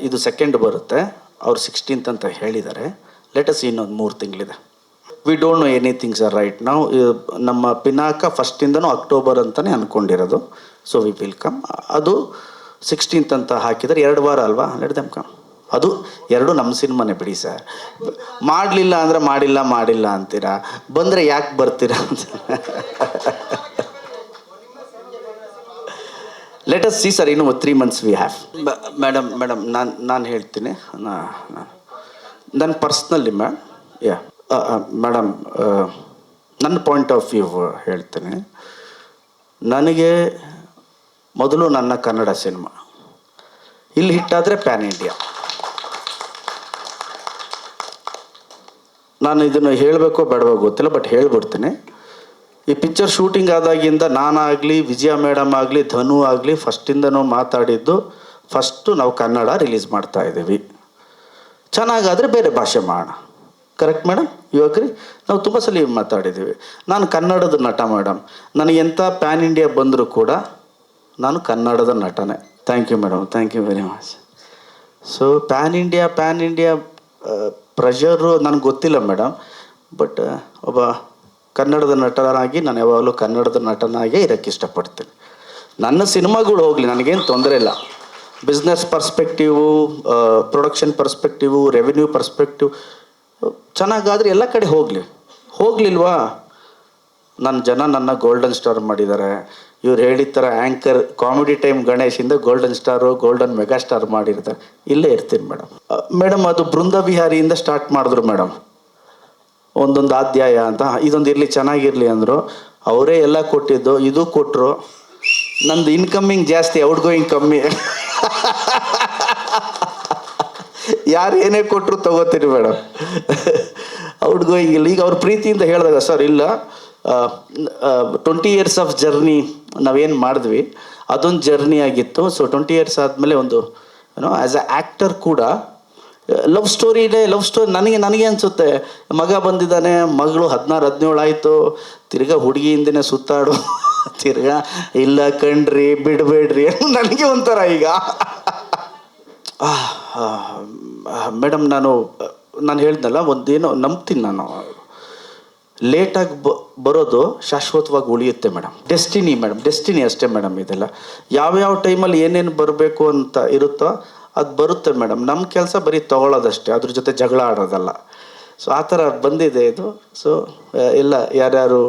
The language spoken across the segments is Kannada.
ಇದು ಸೆಕೆಂಡ್ ಬರುತ್ತೆ, ಅವ್ರು 16th ಅಂತ ಹೇಳಿದ್ದಾರೆ. ಲೆಟಸ್ ಇನ್ನೊಂದು 3 ತಿಂಗಳಿದೆ. We don't know anything sir right ನಾವು. ನಮ್ಮ ಪಿನಾಕ ಫಸ್ಟಿಂದನೂ ಅಕ್ಟೋಬರ್ ಅಂತಲೇ ಅಂದ್ಕೊಂಡಿರೋದು. So we will come. ಅದು 16th ಅಂತ ಹಾಕಿದರೆ 2 ವಾರ ಅಲ್ವಾ, ಲೆಟ್ ದೆಮ್ ಕಮ್. ಅದು 2 ನಮ್ಮ ಸಿನಿಮಾನೇ ಬಿಡಿ ಸರ್. ಮಾಡಲಿಲ್ಲ ಅಂದರೆ ಮಾಡಿಲ್ಲ ಅಂತೀರಾ, ಬಂದರೆ ಯಾಕೆ ಬರ್ತೀರಾ ಅಂತ. ಲೆಟ್ ಅಸ್ ಸಿ ಸರ್, ಇನ್ನು 3 months ವಿ ಹ್ಯಾವ್. ಮೇಡಮ್ ನಾನು ಹೇಳ್ತೀನಿ, ನನ್ನ ಪರ್ಸ್ನಲಿ ಮೇಡಮ್ ನನ್ನ ಪಾಯಿಂಟ್ ಆಫ್ ವ್ಯೂ ಹೇಳ್ತೀನಿ. ನನಗೆ ಮೊದಲು ನನ್ನ ಕನ್ನಡ ಸಿನಿಮಾ ಇಲ್ಲಿ ಹಿಟ್ಟಾದರೆ ಪ್ಯಾನ್ ಇಂಡಿಯಾ. ನಾನು ಇದನ್ನು ಹೇಳಬೇಕೋ ಬೇಡವೋ ಗೊತ್ತಿಲ್ಲ, ಬಟ್ ಹೇಳ್ಬಿಡ್ತೀನಿ. ಈ ಪಿಕ್ಚರ್ ಶೂಟಿಂಗ್ ಆದಾಗಿಂದ ನಾನಾಗಲಿ, ವಿಜಯ ಮೇಡಮ್ ಆಗಲಿ, ಧನು ಆಗಲಿ ಫಸ್ಟಿಂದನೂ ಮಾತಾಡಿದ್ದು, ಫಸ್ಟು ನಾವು ಕನ್ನಡ ರಿಲೀಸ್ ಮಾಡ್ತಾಯಿದ್ದೀವಿ, ಚೆನ್ನಾಗಾದರೆ ಬೇರೆ ಭಾಷೆ ಮಾಡೋಣ. ಕರೆಕ್ಟ್ ಮೇಡಮ್, ಇವಾಗ್ರಿ ನಾವು ತುಂಬ ಸಲ ಮಾತಾಡಿದ್ದೀವಿ. ನಾನು ಕನ್ನಡದ ನಟ ಮೇಡಮ್, ನನಗೆ ಎಂಥ ಪ್ಯಾನ್ ಇಂಡಿಯಾ ಬಂದರೂ ಕೂಡ ನಾನು ಕನ್ನಡದ ನಟನೇ. Thank you madam, thank you very much. So pan India pressure ನನಗೆ ಗೊತ್ತಿಲ್ಲ ಮೇಡಮ್, ಬಟ್ ಒಬ್ಬ ಕನ್ನಡದ ನಟನಾಗಿ ನಾನು ಯಾವಾಗಲೂ ಕನ್ನಡದ ನಟನಾಗೇ ಇರೋಕ್ಕೆ ಇಷ್ಟಪಡ್ತೀನಿ. ನನ್ನ ಸಿನಿಮಾಗಳು ಹೋಗಲಿ, ನನಗೇನು ತೊಂದರೆ ಇಲ್ಲ. ಬಿಸ್ನೆಸ್ ಪರ್ಸ್ಪೆಕ್ಟಿವು, ಪ್ರೊಡಕ್ಷನ್ ಪರ್ಸ್ಪೆಕ್ಟಿವು, ರೆವಿನ್ಯೂ ಪರ್ಸ್ಪೆಕ್ಟಿವ್ ಚೆನ್ನಾಗಾದರೆ ಎಲ್ಲ ಕಡೆ ಹೋಗಲಿಲ್ವಾ. ನನ್ನ ಗೋಲ್ಡನ್ ಸ್ಟಾರ್ ಮಾಡಿದ್ದಾರೆ. ಇವ್ರು ಹೇಳಿದ ಥರ ಆ್ಯಂಕರ್ ಕಾಮಿಡಿ ಟೈಮ್ ಗಣೇಶಿಂದ golden star, golden mega star ಮಾಡಿರ್ತಾರೆ. ಇಲ್ಲೇ ಇರ್ತೀನಿ ಮೇಡಮ್. ಅದು ಬೃಂದ ವಿಹಾರಿಯಿಂದ ಸ್ಟಾರ್ಟ್ ಮಾಡಿದ್ರು ಮೇಡಮ್, ಒಂದೊಂದು ಅಧ್ಯಾಯ ಅಂತ. ಇದೊಂದು ಇರಲಿ, ಚೆನ್ನಾಗಿರಲಿ ಅಂದರು. ಅವರೇ ಎಲ್ಲ ಕೊಟ್ಟಿದ್ದು, ಇದು ಕೊಟ್ಟರು. ನಂದು ಇನ್ಕಮಿಂಗ್ ಜಾಸ್ತಿ, ಔಟ್ ಗೋಯಿಂಗ್ ಕಮ್ಮಿ. ಯಾರು ಏನೇ ಕೊಟ್ಟರು ತಗೋತೀನಿ ಮೇಡಮ್, ಔಟ್ ಗೋಯಿಂಗ್ ಇಲ್ಲ. ಈಗ ಅವ್ರ ಪ್ರೀತಿಯಿಂದ ಹೇಳಿದಾಗ ಸರ್ ಇಲ್ಲ, 20 years ಆಫ್ ಜರ್ನಿ ನಾವೇನು ಮಾಡಿದ್ವಿ, ಅದೊಂದು ಜರ್ನಿ ಆಗಿತ್ತು. ಸೊ 20 years ಆದಮೇಲೆ ಒಂದು ಆ್ಯಸ್ ಅ ಆ್ಯಕ್ಟರ್ ಕೂಡ ಲವ್ ಸ್ಟೋರಿ ನನಗೆ ಅನಿಸುತ್ತೆ. ಮಗ ಬಂದಿದ್ದಾನೆ, ಮಗಳು 16-17 ಆಯಿತು, ತಿರ್ಗಾ ಹುಡುಗಿ ಹಿಂದೆ ಸುತ್ತಾಡು, ತಿರ್ಗಾ ಇಲ್ಲ ಕಣ್ರಿ ಬಿಡಬೇಡ್ರಿ, ನನಗೆ ಒಂಥರ ಈಗ. ಮೇಡಮ್ ನಾನು ಹೇಳ್ದಲ್ಲ, ಒಂದೇನೋ ನಂಬ್ತೀನಿ ನಾನು, ಲೇಟಾಗಿ ಬರೋದು ಶಾಶ್ವತವಾಗಿ ಉಳಿಯುತ್ತೆ ಮೇಡಮ್. ಡೆಸ್ಟಿನಿ ಅಷ್ಟೇ ಮೇಡಮ್. ಇದೆಲ್ಲ ಯಾವ್ಯಾವ ಟೈಮಲ್ಲಿ ಏನೇನು ಬರಬೇಕು ಅಂತ ಇರುತ್ತೋ ಅದು ಬರುತ್ತೆ ಮೇಡಮ್. ನಮ್ಮ ಕೆಲಸ ಬರೀ ತೊಗೊಳ್ಳೋದಷ್ಟೇ, ಅದ್ರ ಜೊತೆ ಜಗಳ ಆಡೋದಲ್ಲ. ಸೊ ಆ ಥರ ಬಂದಿದೆ ಇದು. ಸೊ ಎಲ್ಲ ಯಾರ್ಯಾರು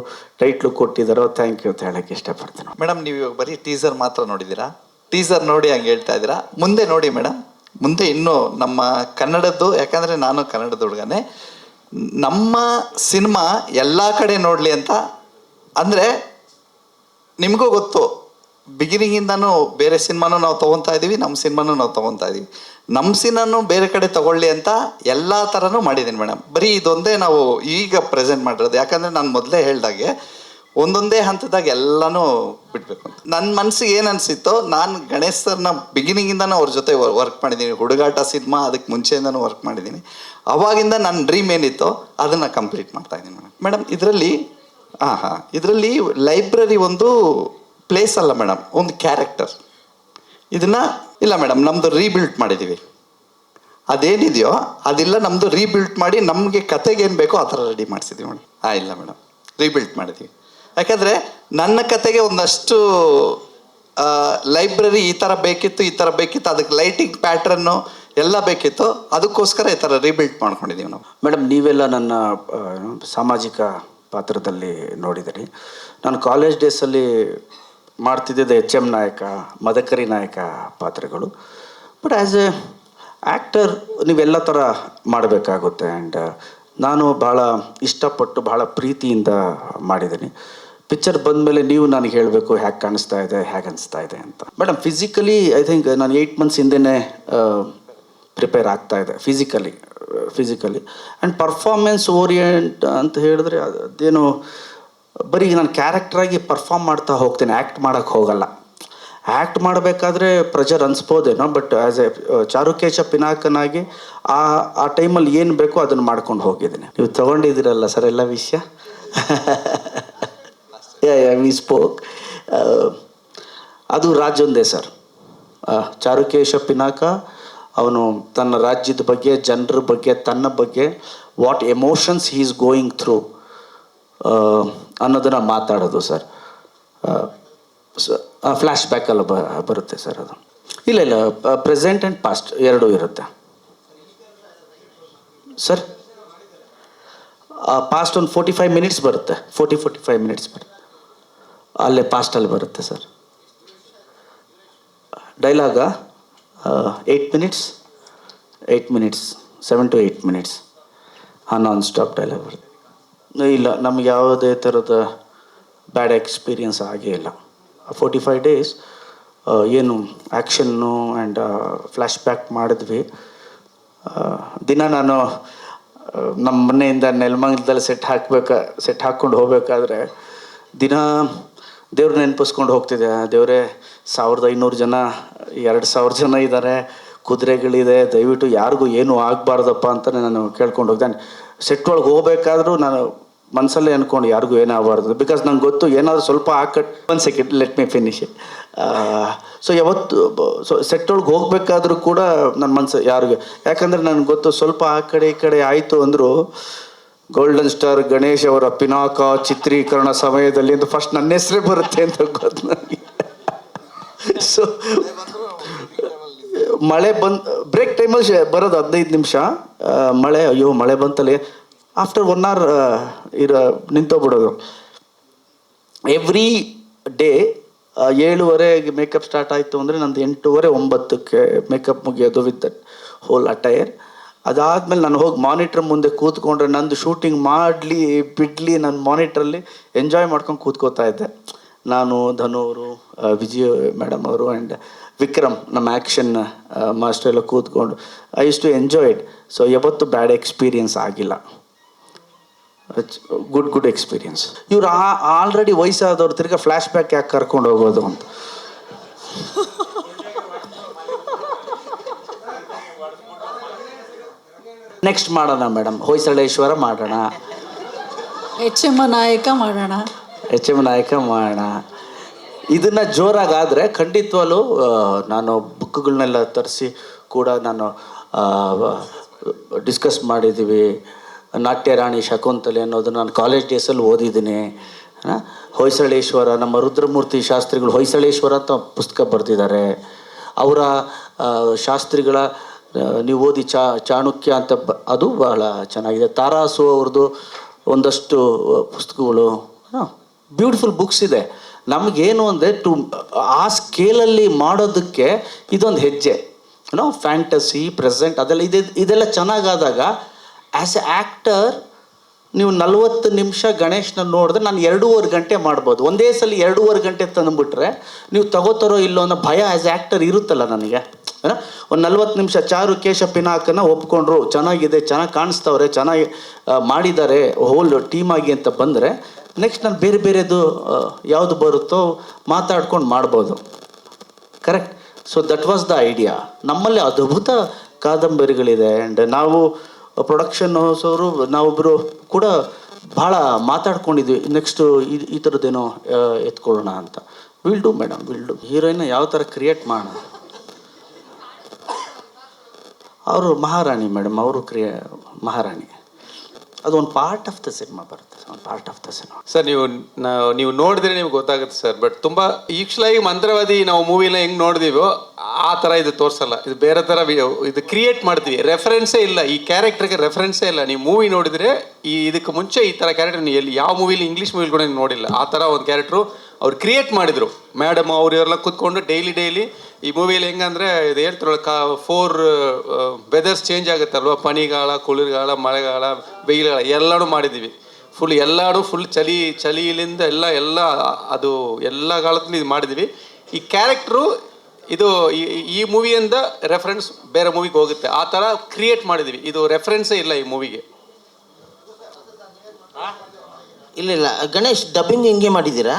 ಟೈಟ್ಲು ಕೊಟ್ಟಿದ್ದಾರೋ ಥ್ಯಾಂಕ್ ಯು ಅಂತ ಹೇಳೋಕ್ಕೆ ಇಷ್ಟಪಡ್ತೀನಿ ಮೇಡಮ್. ನೀವು ಇವಾಗ ಬರೀ ಟೀಸರ್ ಮಾತ್ರ ನೋಡಿದ್ದೀರಾ, ಟೀಸರ್ ನೋಡಿ ಹಂಗೆ ಹೇಳ್ತಾ ಇದ್ದೀರಾ. ಮುಂದೆ ನೋಡಿ ಮೇಡಮ್, ಮುಂದೆ ಇನ್ನೂ ನಮ್ಮ ಕನ್ನಡದ್ದು, ಯಾಕಂದರೆ ನಾನು ಕನ್ನಡದ ಹುಡುಗನೇ, ನಮ್ಮ ಸಿನಿಮಾ ಎಲ್ಲ ಕಡೆ ನೋಡಲಿ ಅಂತ. ಅಂದರೆ ನಿಮಗೂ ಗೊತ್ತು, ಬಿಗಿನಿಂಗಿಂದನೂ ಬೇರೆ ಸಿನಿಮಾನೂ ನಾವು ತೊಗೊತಾ ಇದ್ದೀವಿ, ನಮ್ಮ ಸಿನಿಮಾನೂ ನಾವು ತೊಗೊತಾ ಇದ್ದೀವಿ. ನಮ್ಮ ಸಿನಿಮಾನು ಬೇರೆ ಕಡೆ ತೊಗೊಳ್ಳಿ ಅಂತ ಎಲ್ಲ ಥರನೂ ಮಾಡಿದ್ದೀನಿ ಮೇಡಮ್. ಬರೀ ಇದೊಂದೇ ನಾವು ಈಗ ಪ್ರೆಸೆಂಟ್ ಮಾಡಿರೋದು. ಯಾಕಂದರೆ ನಾನು ಮೊದಲೇ ಹೇಳ್ದಾಗೆ ಒಂದೊಂದೇ ಹಂತದಾಗ ಎಲ್ಲನೂ ಬಿಡಬೇಕು ಅಂತ ನನ್ನ ಮನಸ್ಸಿಗೆ ಏನು ಅನಿಸಿತ್ತೋ. ನಾನು ಗಣೇಶ್ ಸರ್ನ ಬಿಗಿನಿಂಗಿಂದನೂ ಅವ್ರ ಜೊತೆ ವರ್ಕ್ ಮಾಡಿದ್ದೀನಿ. ಹುಡುಗಾಟ ಸಿನಿಮಾ ಅದಕ್ಕೆ ಮುಂಚೆಯಿಂದನೂ ವರ್ಕ್ ಮಾಡಿದ್ದೀನಿ. ಅವಾಗಿಂದ ನನ್ನ ಡ್ರೀಮ್ ಏನಿತ್ತೋ ಅದನ್ನು ಕಂಪ್ಲೀಟ್ ಮಾಡ್ತಾಯಿದ್ದೀನಿ ಮೇಡಮ್. ಇದರಲ್ಲಿ ಲೈಬ್ರರಿ ಒಂದು ಪ್ಲೇಸ್ ಅಲ್ಲ ಮೇಡಮ್, ಒಂದು ಕ್ಯಾರೆಕ್ಟರ್. ಇದನ್ನು ಇಲ್ಲ ಮೇಡಮ್, ನಮ್ಮದು ರೀಬಿಲ್ಟ್ ಮಾಡಿದ್ದೀವಿ. ಅದೇನಿದೆಯೋ ಅದೆಲ್ಲ ನಮ್ಮದು ರೀಬಿಲ್ಟ್ ಮಾಡಿ ನಮಗೆ ಕತೆಗೆ ಏನು ಬೇಕೋ ಆ ಥರ ರೆಡಿ ಮಾಡಿಸಿದ್ದೀವಿ ಮೇಡಮ್. ಇಲ್ಲ ಮೇಡಮ್, ರೀಬಿಲ್ಟ್ ಮಾಡಿದ್ದೀವಿ. ಯಾಕಂದರೆ ನನ್ನ ಕತೆಗೆ ಒಂದಷ್ಟು ಲೈಬ್ರರಿ ಈ ಥರ ಬೇಕಿತ್ತು, ಅದಕ್ಕೆ ಲೈಟಿಂಗ್ ಪ್ಯಾಟ್ರನ್ನು ಎಲ್ಲ ಬೇಕಿತ್ತು. ಅದಕ್ಕೋಸ್ಕರ ಈ ಥರ ರೀಬಿಲ್ಟ್ ಮಾಡ್ಕೊಂಡಿದ್ದೀವಿ ನಾವು ಮೇಡಮ್. ನೀವೆಲ್ಲ ನನ್ನ ಸಾಮಾಜಿಕ ಪಾತ್ರದಲ್ಲಿ ನೋಡಿದಿರಿ. ನಾನು ಕಾಲೇಜ್ ಡೇಸಲ್ಲಿ ಮಾಡ್ತಿದ್ದಿದ್ದು HM ನಾಯಕ, ಮದಕರಿ ನಾಯಕ ಪಾತ್ರಗಳು. ಬಟ್ ಆ್ಯಸ್ ಎ ಆ್ಯಕ್ಟರ್ ನೀವೆಲ್ಲ ಥರ ಮಾಡಬೇಕಾಗುತ್ತೆ. ಆ್ಯಂಡ್ ನಾನು ಭಾಳ ಇಷ್ಟಪಟ್ಟು ಭಾಳ ಪ್ರೀತಿಯಿಂದ ಮಾಡಿದ್ದೀನಿ. ಪಿಕ್ಚರ್ ಬಂದಮೇಲೆ ನೀವು ನನಗೆ ಹೇಳಬೇಕು ಹೇಗೆ ಕಾಣಿಸ್ತಾ ಇದೆ, ಹೇಗೆ ಅನಿಸ್ತಾ ಇದೆ ಅಂತ. ಮೇಡಮ್ ಫಿಸಿಕಲಿ ಐ ಥಿಂಕ್ ನಾನು 8 months ಹಿಂದೆಯೇ ಪ್ರಿಪೇರ್ ಆಗ್ತಾಯಿದೆ ಫಿಸಿಕಲಿ. ಆ್ಯಂಡ್ ಪರ್ಫಾರ್ಮೆನ್ಸ್ ಓರಿಯೆಂಟ್ ಅಂತ ಹೇಳಿದ್ರೆ ಅದೇನು ಬರೀ ನಾನು ಕ್ಯಾರೆಕ್ಟ್ರಾಗಿ ಪರ್ಫಾರ್ಮ್ ಮಾಡ್ತಾ ಹೋಗ್ತೀನಿ, ಆ್ಯಕ್ಟ್ ಮಾಡೋಕ್ಕೆ ಹೋಗಲ್ಲ. ಆ್ಯಕ್ಟ್ ಮಾಡಬೇಕಾದ್ರೆ ಪ್ರೆಷರ್ ಅನಿಸ್ಬೋದೇನೋ, ಬಟ್ ಆ್ಯಸ್ ಎ ಚಾರುಕೇಶ ಪಿನಾಕನಾಗಿ ಆ ಟೈಮಲ್ಲಿ ಏನು ಬೇಕೋ ಅದನ್ನು ಮಾಡ್ಕೊಂಡು ಹೋಗಿದ್ದೀನಿ. ನೀವು ತೊಗೊಂಡಿದ್ದೀರಲ್ಲ ಸರ್ ಎಲ್ಲ ವಿಷಯ. We spoke. ಅದು ರಾಜೊಂದೇ ಸರ್, ಚಾರುಕೇಶ ಪಿನಾಕ ಅವನು ತನ್ನ ರಾಜ್ಯದ ಬಗ್ಗೆ, ಜನರ ಬಗ್ಗೆ, ತನ್ನ ಬಗ್ಗೆ what emotions he is going through ಅನ್ನೋದನ್ನು ಮಾತಾಡೋದು ಸರ್. ಫ್ಲ್ಯಾಶ್ ಬ್ಯಾಕಲ್ಲಿ ಬರುತ್ತೆ ಸರ್ ಅದು. ಇಲ್ಲ ಪ್ರೆಸೆಂಟ್ ಆ್ಯಂಡ್ ಪಾಸ್ಟ್ ಎರಡೂ ಇರುತ್ತೆ ಸರ್. ಪಾಸ್ಟ್ ಒಂದು 45 ಮಿನಿಟ್ಸ್ ಬರುತ್ತೆ, 45 ಮಿನಿಟ್ಸ್ ಬರುತ್ತೆ, ಅಲ್ಲೇ ಪಾಸ್ಟಲ್ಲಿ ಬರುತ್ತೆ sir. ಡೈಲಾಗ 8 minutes 7 to 8 minutes non stop dialogue ಬರುತ್ತೆ. ಇಲ್ಲ, ನಮ್ಗೆ ಯಾವುದೇ ಥರದ ಬ್ಯಾಡ್ ಎಕ್ಸ್ಪೀರಿಯನ್ಸ್ ಆಗೇ ಇಲ್ಲ. 45 ಡೇಸ್ ಏನು ಆ್ಯಕ್ಷನ್ನು ಆ್ಯಂಡ್ ಫ್ಲ್ಯಾಶ್ ಬ್ಯಾಕ್ ಮಾಡಿದ್ವಿ. ದಿನ ನಾನು ನಮ್ಮ ಮನೆಯಿಂದ ನೆಲಮಂಗಲದಲ್ಲಿ ಸೆಟ್ ಹಾಕ್ಕೊಂಡು ಹೋಗ್ಬೇಕಾದ್ರೆ ದಿನ ದೇವ್ರ ನೆನಪಿಸ್ಕೊಂಡು ಹೋಗ್ತಿದ್ದೆ. ದೇವರೇ 1500 ಜನ 2000 ಜನ ಇದ್ದಾರೆ, ಕುದುರೆಗಳಿದೆ, ದಯವಿಟ್ಟು ಯಾರಿಗೂ ಏನೂ ಆಗಬಾರ್ದಪ್ಪ ಅಂತ ನಾನು ಕೇಳ್ಕೊಂಡು ಹೋಗ್ದೆ. ಸೆಟ್ ಒಳಗೆ ಹೋಗ್ಬೇಕಾದ್ರೂ ನಾನು ಮನಸ್ಸಲ್ಲೇ ಅಂದ್ಕೊಂಡು ಯಾರಿಗೂ ಏನಾಗಬಾರ್ದು, ಬಿಕಾಸ್ ನಂಗೆ ಗೊತ್ತು ಏನಾದರೂ ಸ್ವಲ್ಪ ಒಂದು second let me finish. So ಯಾವತ್ತು ಸೆಟ್ ಒಳಗೆ ಹೋಗ್ಬೇಕಾದ್ರೂ ಕೂಡ ನನ್ನ ಮನಸ್ಸು ಯಾರಿಗೆ, ಯಾಕಂದರೆ ನನಗೆ ಗೊತ್ತು ಸ್ವಲ್ಪ ಆ ಕಡೆ ಈ ಕಡೆ ಆಯಿತು ಅಂದರೂ ಗೋಲ್ಡನ್ ಸ್ಟಾರ್ ಗಣೇಶ್ ಅವರ ಪಿನಾಕ ಚಿತ್ರೀಕರಣ ಸಮಯದಲ್ಲಿ ಅಂತ ಫಸ್ಟ್ ನನ್ನ ಹೆಸರೇ ಬರುತ್ತೆ ಅಂತ ಗೊತ್ತು ನನಗೆ. ಸೊ ಮಳೆ ಬ್ರೇಕ್ ಟೈಮಲ್ಲಿ ಬರೋದು 15 ನಿಮಿಷ, ಮಳೆ, ಅಯ್ಯೋ ಮಳೆ ಬಂತಲ್ಲಿ, ಆಫ್ಟರ್ 1 hour ನಿಂತೋಗ್ಬಿಡೋದು. ಎವ್ರಿ ಡೇ 7:30 ಮೇಕಪ್ ಸ್ಟಾರ್ಟ್ ಆಯಿತು ಅಂದರೆ ನಂದು 8:30 9ಕ್ಕೆ ಮೇಕಪ್ ಮುಗಿಯೋದು ವಿತ್ ದಟ್ ಹೋಲ್ ಅಟೈರ್. ಅದಾದಮೇಲೆ ನಾನು ಹೋಗಿ ಮಾನಿಟ್ರ್ ಮುಂದೆ ಕೂತ್ಕೊಂಡ್ರೆ ನಂದು ಶೂಟಿಂಗ್ ಮಾಡಲಿ ಬಿಡಲಿ ನಾನು ಮಾನಿಟ್ರಲ್ಲಿ ಎಂಜಾಯ್ ಮಾಡ್ಕೊಂಡು ಕೂತ್ಕೋತಾ ಇದ್ದೆ. ನಾನು, ಧನು ಅವರು, ವಿಜಯ್ ಮೇಡಮ್ ಅವರು ಆ್ಯಂಡ್ ವಿಕ್ರಮ್ ನಮ್ಮ ಆ್ಯಕ್ಷನ್ ಮಾಸ್ಟರ್ ಎಲ್ಲ ಕೂತ್ಕೊಂಡು I use to enjoy it. So ಯಾವತ್ತೂ ಬ್ಯಾಡ್ ಎಕ್ಸ್ಪೀರಿಯನ್ಸ್ ಆಗಿಲ್ಲ, ಗುಡ್ ಎಕ್ಸ್ಪೀರಿಯನ್ಸ್. ಇವ್ರು ಆಲ್ರೆಡಿ ವಯಸ್ಸಾದವ್ರು ತಿರ್ಗಾ ಫ್ಲ್ಯಾಶ್ ಬ್ಯಾಕ್ ಯಾಕೆ ಕರ್ಕೊಂಡು ಹೋಗೋದು ಅಂತ. ನೆಕ್ಸ್ಟ್ ಮಾಡೋಣ ಮೇಡಮ್, ಹೊಯ್ಸಳೇಶ್ವರ ಮಾಡೋಣ, ಎಚ್ ಎಮ್ ನಾಯಕ ಮಾಡೋಣ. ಇದನ್ನು ಜೋರಾಗಾದರೆ ಖಂಡಿತವಾಗ್ಲೂ ನಾನು ಬುಕ್ಗಳನ್ನೆಲ್ಲ ತರಿಸಿ ಕೂಡ ನಾನು ಡಿಸ್ಕಸ್ ಮಾಡಿದ್ದೀವಿ. ನಾಟ್ಯ ರಾಣಿ ಶಕುಂತಲೆ ಅನ್ನೋದನ್ನು ನಾನು ಕಾಲೇಜ್ ಡೇಸಲ್ಲಿ ಓದಿದ್ದೀನಿ. ಹೊಯ್ಸಳೇಶ್ವರ, ನಮ್ಮ ರುದ್ರಮೂರ್ತಿ ಶಾಸ್ತ್ರಿಗಳು ಹೊಯ್ಸಳೇಶ್ವರ ಅಂತ ಪುಸ್ತಕ ಬರೆದಿದ್ದಾರೆ. ಅವರ ಶಾಸ್ತ್ರಿಗಳ ನೀವು ಓದಿ ಚಾಣಕ್ಯ ಅಂತ ಅದು ಬಹಳ ಚೆನ್ನಾಗಿದೆ. ತಾರಾಸು ಅವ್ರದ್ದು ಒಂದಷ್ಟು ಪುಸ್ತಕಗಳು, ಬ್ಯೂಟಿಫುಲ್ ಬುಕ್ಸ್ ಇದೆ. ನಮಗೇನು ಅಂದರೆ ಆ ಸ್ಕೇಲಲ್ಲಿ ಮಾಡೋದಕ್ಕೆ ಇದೊಂದು ಹೆಜ್ಜೆ, ಫ್ಯಾಂಟಸಿ, ಪ್ರೆಸೆಂಟ್ ಅದೆಲ್ಲ ಇದೆಲ್ಲ ಚೆನ್ನಾಗಾದಾಗ ಆ್ಯಸ್ ಎ ಆ್ಯಕ್ಟರ್ ನೀವು 40 ನಿಮಿಷ ಗಣೇಶ್ನ ನೋಡಿದ್ರೆ ನಾನು 2.5 ಗಂಟೆ ಮಾಡ್ಬೋದು. ಒಂದೇ ಸಲ 2.5 ಗಂಟೆ ತಂದುಬಿಟ್ರೆ ನೀವು ತಗೋತಾರೋ ಇಲ್ಲೋ ಅನ್ನೋ ಭಯ ಆ್ಯಸ್ ಎ ಆ್ಯಕ್ಟರ್ ಇರುತ್ತಲ್ಲ ನನಗೆ. ಒಂದು 40 ನಿಮಿಷ ಚಾರು ಕೇಶ ಪಿನಾಕನ್ನು ಒಪ್ಕೊಂಡ್ರು, ಚೆನ್ನಾಗಿದೆ, ಚೆನ್ನಾಗಿ ಕಾಣಿಸ್ತವ್ರೆ, ಚೆನ್ನಾಗಿ ಮಾಡಿದ್ದಾರೆ ಹೋಲ್ ಟೀಮಾಗಿ ಅಂತ ಬಂದರೆ ನೆಕ್ಸ್ಟ್ ನಾನು ಬೇರೆದು ಯಾವುದು ಬರುತ್ತೋ ಮಾತಾಡ್ಕೊಂಡು ಮಾಡ್ಬೋದು. Correct. So that was the idea. ನಮ್ಮಲ್ಲಿ ಅದ್ಭುತ ಕಾದಂಬರಿಗಳಿದೆ. ಆ್ಯಂಡ್ ನಾವು ಪ್ರೊಡಕ್ಷನ್ ಹೌಸವರು ನಾವೊಬ್ಬರು ಕೂಡ ಭಾಳ ಮಾತಾಡ್ಕೊಂಡಿದ್ವಿ, ನೆಕ್ಸ್ಟು ಈ ಥರದ್ದೇನೋ ಎತ್ಕೊಳ್ಳೋಣ ಅಂತ. Will do madam, will do. ಹೀರೋಯಿನ್ನ ಯಾವ ಥರ ಕ್ರಿಯೇಟ್ ಮಾಡೋಣ. ಅವರು ಮಹಾರಾಣಿ ಮೇಡಮ್, ಅವರು ಮಹಾರಾಣಿ. ಅದೊಂದು ಪಾರ್ಟ್ ಆಫ್ ದ ಸಿನಿಮಾ ಬರುತ್ತೆ, ಒಂದು part of the cinema. Sir ನೀವು ನೋಡಿದ್ರೆ ನಿಮ್ಗೆ ಗೊತ್ತಾಗುತ್ತೆ ಸರ್. ಬಟ್ ತುಂಬ ಯೂಶ್ವಲಾಗಿ ಮಂತ್ರವಾದಿ ನಾವು ಮೂವಿನ ಹೆಂಗೆ ನೋಡಿದೀವೋ ಆ ಥರ ಇದು ತೋರಿಸಲ್ಲ. ಇದು ಬೇರೆ ಥರ ಇದು ಕ್ರಿಯೇಟ್ ಮಾಡ್ತೀವಿ. ರೆಫರೆನ್ಸೇ ಇಲ್ಲ, ಈ ಕ್ಯಾರೆಕ್ಟರ್ಗೆ ರೆಫರೆನ್ಸೇ ಇಲ್ಲ. ನೀವು ಮೂವಿ ನೋಡಿದರೆ ಇದಕ್ಕೆ ಮುಂಚೆ ಈ ಥರ ಕ್ಯಾರೆಕ್ಟರ್ ನೀವು ಎಲ್ಲಿ ಯಾವ ಮೂವಿಲಿ, ಇಂಗ್ಲೀಷ್ ಮೂವಿಲಿ ಕೂಡ ನೋಡಿಲ್ಲ. ಆ ಥರ ಒಂದು ಕ್ಯಾರೆಕ್ಟ್ರು ಅವ್ರು ಕ್ರಿಯೇಟ್ ಮಾಡಿದರು. ಮೇಡಮ್ ಅವ್ರು ಇವರೆಲ್ಲ ಕೂತ್ಕೊಂಡು ಡೈಲಿ ಈ ಮೂವಿಯಲ್ಲಿ ಹೆಂಗಂದರೆ ಇದು ಹೇಳ್ತಾರಲ್ಲ 4 ವೆದರ್ಸ್ ಚೇಂಜ್ ಆಗುತ್ತಲ್ವ, ಪನಿಗಾಲ, ಕುಳಿರ್ಗಾಲ, ಮಳೆಗಾಲ, ಬೇಯಿಲಗಾಲ ಎಲ್ಲನೂ ಮಾಡಿದ್ದೀವಿ. ಫುಲ್ ಚಳಿಯಿಂದ ಎಲ್ಲ ಅದು ಎಲ್ಲ ಕಾಲದಲ್ಲಿ ಇದು ಮಾಡಿದ್ದೀವಿ. ಈ ಕ್ಯಾರೆಕ್ಟ್ರು ಇದು ಈ ಮೂವಿಯಿಂದ ರೆಫರೆನ್ಸ್ ಬೇರೆ ಮೂವಿಗೆ ಹೋಗುತ್ತೆ, ಆ ಥರ ಕ್ರಿಯೇಟ್ ಮಾಡಿದ್ದೀವಿ. ಇದು ರೆಫರೆನ್ಸೇ ಇಲ್ಲ ಈ ಮೂವಿಗೆ. ಇಲ್ಲ ಗಣೇಶ್ ಡಬ್ಬಿಂಗ್ ಹಿಂಗೆ ಮಾಡಿದ್ದೀರಾ?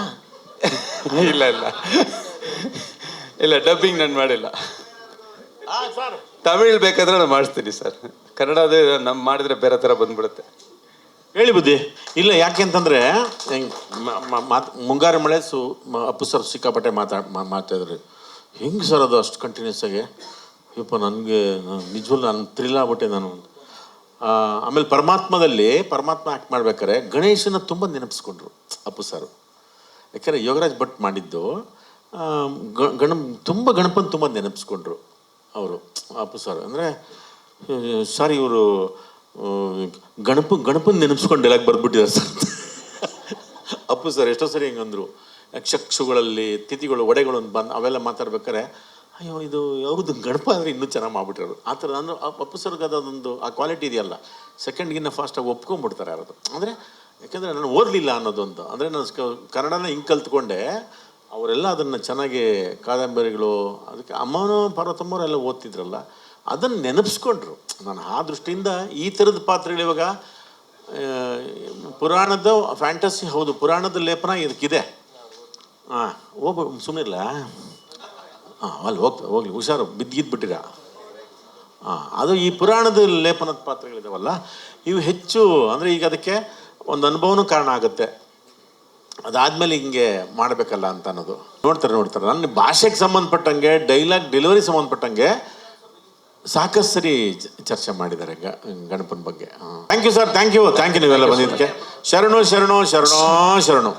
ಇಲ್ಲ ಡಬ್ಬಿಂಗ್ ನಾನು ಮಾಡಿಲ್ಲ. ತಮಿಳ್ ಬೇಕಾದ್ರೆ ನಾನು ಮಾಡಿಸ್ತೀನಿ ಸರ್. ಕನ್ನಡದೇ ನಮ್ಮ ಮಾಡಿದ್ರೆ ಬೇರೆ ಥರ ಬಂದ್ಬಿಡುತ್ತೆ. ಹೇಳಿ ಬುದ್ಧಿ. ಇಲ್ಲ ಯಾಕೆ ಅಂತಂದರೆ ಮುಂಗಾರು ಮಳೆ ಅಪ್ಪು ಸರ್ ಸಿಕ್ಕಾಪಟ್ಟೆ ಮಾತಾಡಿದ್ರಿ. ಹೆಂಗೆ ಸರ್ ಅದು ಅಷ್ಟು ಕಂಟಿನ್ಯೂಸ್ ಆಗಿ ಯಪ್ಪ ನನಗೆ ನಿಜವಲ್ಲ ನಾನು ಥ್ರಿಲ್ ಆಗ್ಬಿಟ್ಟೆ ನಾನು. ಆಮೇಲೆ ಪರಮಾತ್ಮ ಆ್ಯಕ್ಟ್ ಮಾಡ್ಬೇಕಾರೆ ಗಣೇಶನ ತುಂಬ ನೆನಪಿಸ್ಕೊಂಡ್ರು ಅಪ್ಪು ಸರ್. ಯಾಕೆಂದರೆ ಯೋಗರಾಜ್ ಭಟ್ ಮಾಡಿದ್ದು ತುಂಬ ಗಣಪನ ತುಂಬ ನೆನಪಿಸ್ಕೊಂಡ್ರು ಅವರು ಅಪ್ಪು ಸರ್. ಅಂದರೆ ಸರ್ ಇವರು ಗಣಪನ ನೆನಪಿಸ್ಕೊಂಡು ಡೈಲಾಗ್ ಬರ್ಬಿಟ್ಟಿದ್ದಾರೆ ಸರ್ ಅಪ್ಪು ಸರ್. ಎಷ್ಟೋ ಸರಿ ಹಿಂಗಂದ್ರು, ಯಕ್ಷಗಳಲ್ಲಿ ತಿಥಿಗಳು ಒಡೆಗಳು ಬಂದು ಅವೆಲ್ಲ ಮಾತಾಡ್ಬೇಕಾರೆ ಅಯ್ಯೋ ಇದು ಯಾವುದು ಗಣಪ ಅಂದರೆ ಇನ್ನೂ ಚೆನ್ನಾಗಿ ಮಾಡ್ಬಿಟ್ಟಿರೋದು ಆ ಥರ. ಅಂದರೆ ಅಪ್ಪು ಸರ್ಗೆ ಅದೊಂದು ಆ ಕ್ವಾಲಿಟಿ ಇದೆಯಲ್ಲ, ಸೆಕೆಂಡ್ಗಿನ್ನ ಫಾಸ್ಟಾಗಿ ಒಪ್ಕೊಂಡ್ಬಿಡ್ತಾರೆ ಯಾರದು. ಅಂದರೆ ಯಾಕೆಂದರೆ ನಾನು ಓದಲಿಲ್ಲ ಅನ್ನೋದೊಂದು, ಅಂದರೆ ನಾನು ಕನ್ನಡನ ಹಿಂಗೆ ಕಲ್ತ್ಕೊಂಡೆ, ಅವರೆಲ್ಲ ಅದನ್ನು ಚೆನ್ನಾಗಿ ಕಾದಂಬರಿಗಳು ಅದಕ್ಕೆ ಅಮ್ಮನೂ ಪಾರ್ವತಮ್ಮವರೆಲ್ಲ ಓದ್ತಿದ್ರಲ್ಲ, ಅದನ್ನು ನೆನಪಿಸ್ಕೊಂಡ್ರು. ನಾನು ಆ ದೃಷ್ಟಿಯಿಂದ ಈ ಥರದ ಪಾತ್ರಗಳು ಇವಾಗ ಪುರಾಣದ ಫ್ಯಾಂಟಸಿ ಹೌದು, ಪುರಾಣದ ಲೇಪನ ಇದಕ್ಕಿದೆ. ಹಾಂ ಸುಮ್ಮನೆ ಇಲ್ಲ ಅಲ್ಲಿ ಹೋಗ್ಲಿ ಹುಷಾರು ಬಿದ್ದಿದ್ಬಿಟ್ಟಿರ. ಅದು ಈ ಪುರಾಣದ ಲೇಪನದ ಪಾತ್ರಗಳಿದಾವಲ್ಲ ಇವು ಹೆಚ್ಚು, ಅಂದರೆ ಈಗ ಅದಕ್ಕೆ ಒಂದು ಅನುಭವನೂ ಕಾರಣ ಆಗುತ್ತೆ. ಅದಾದಮೇಲೆ ಹಿಂಗೆ ಮಾಡಬೇಕಲ್ಲ ಅಂತ ಅನ್ನೋದು ನೋಡ್ತಾರೆ. ನನ್ನ ಭಾಷೆಗೆ ಸಂಬಂಧಪಟ್ಟಂಗೆ ಡೈಲಾಗ್ ಡೆಲಿವರಿ ಸಂಬಂಧಪಟ್ಟಂಗೆ ಸಾಕಷ್ಟು ಸರಿ ಚರ್ಚೆ ಮಾಡಿದ್ದಾರೆ ಗಣಪನ ಬಗ್ಗೆ. Thank you sir, thank you ನೀವೆಲ್ಲ ಬಂದಿದ್ದಕ್ಕೆ. ಶರಣು.